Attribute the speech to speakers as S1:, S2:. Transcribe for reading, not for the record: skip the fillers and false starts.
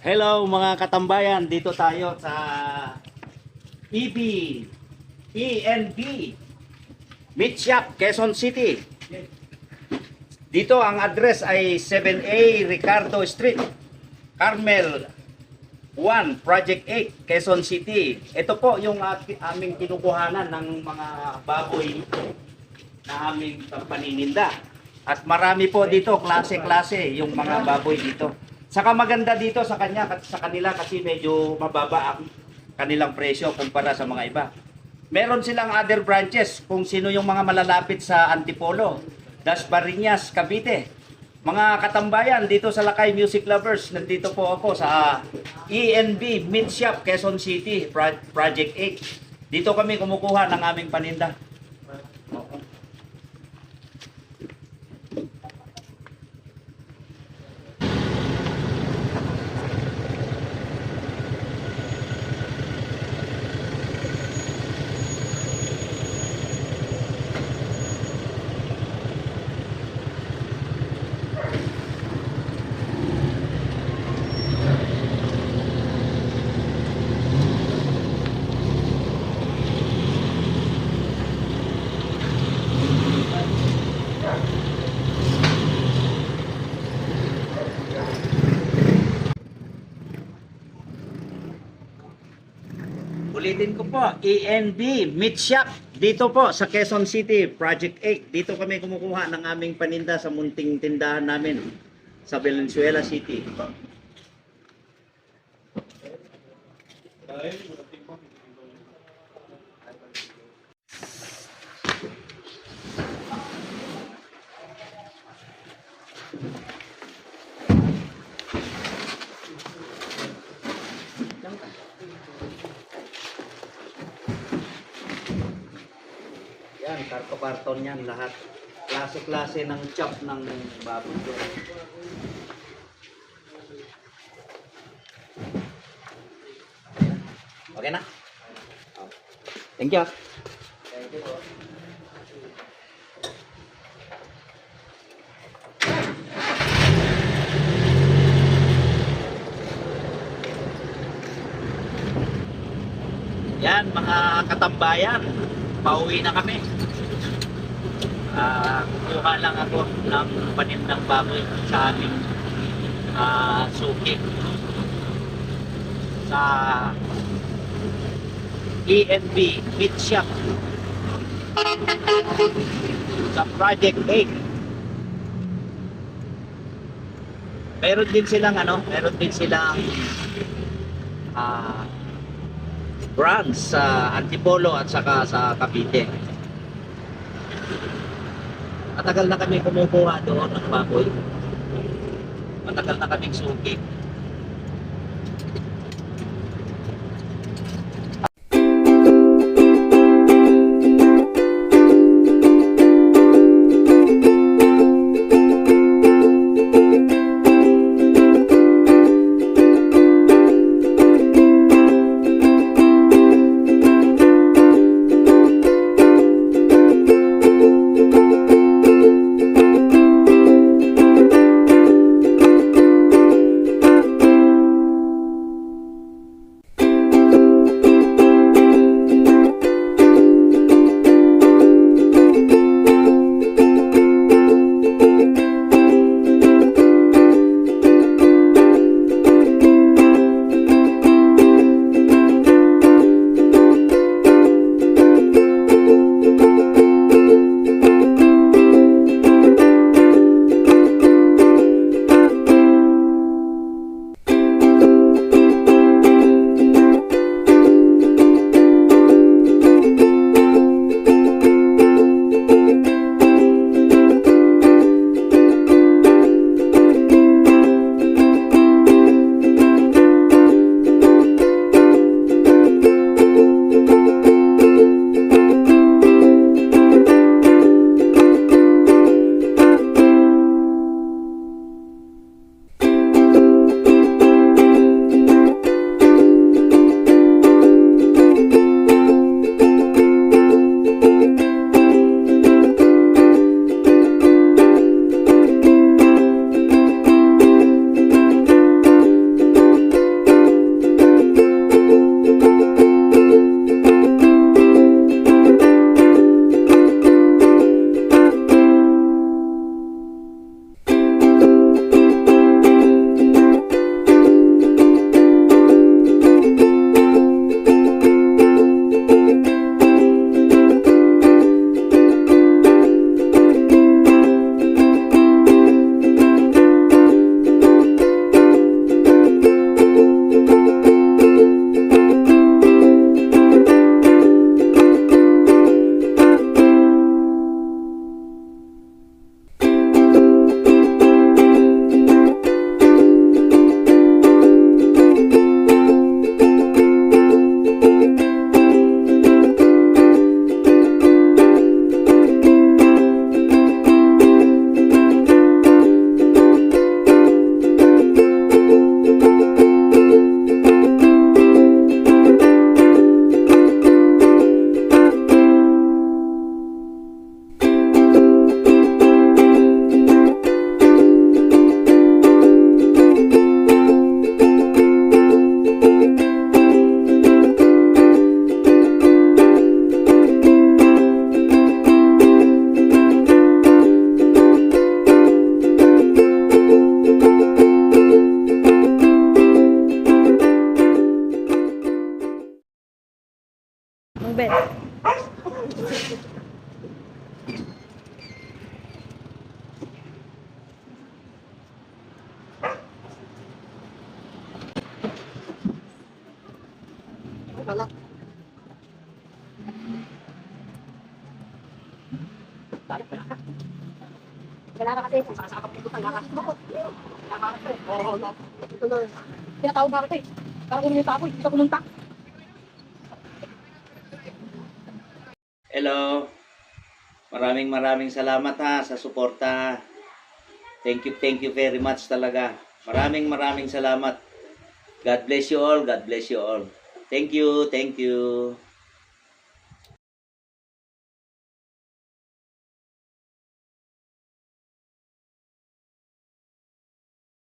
S1: Hello mga katambayan, dito tayo sa EB, ENB, Meat Shop, Quezon City. Dito ang address ay 7A Ricardo Street, Carmel 1, Project 8, Quezon City. Ito po yung aming kinukuhanan ng mga baboy na aming paninda. At marami po dito, klase-klase yung mga baboy dito. Saka maganda dito sa kanila kasi medyo mababa ang kanilang presyo kumpara sa mga iba. Meron silang other branches kung sino yung mga malalapit sa Antipolo, Dasmariñas, Cavite. Mga katambayan dito sa Lakay Music Lovers, nandito po ako sa ENB Meat Shop, Quezon City, Project 8. Dito kami kumukuha ng aming paninda. Ulitin ko po, ENB Meat Shop dito po sa Quezon City, Project 8. Dito kami kumukuha ng aming paninda sa munting tindahan namin sa Valenzuela City. Yan, karton yan lahat. Klase-klase ng chop ng baboy ko. Okay na? Thank you. Thank you. Yan mga katambayan, pauwi na kami. Kuha lang ako ng panindang baboy sa aming suki sa ENB Meat Shop sa Project 8. Meron din silang branch sa Antipolo at saka sa Cavite. Matagal na kami kumukuha doon ng baboy. Matagal na kaming suki.
S2: Ben. Wala. Wala ka kasi kung sasakap dito ka lakas mo. Oo, no. Ito na. Tinatawag nga kita eh. Parang umunta ako eh. Hindi ka pumunta.
S1: Hello. Maraming salamat ha sa suporta. Thank you very much talaga. Maraming salamat. God bless you all. God bless you all. Thank you.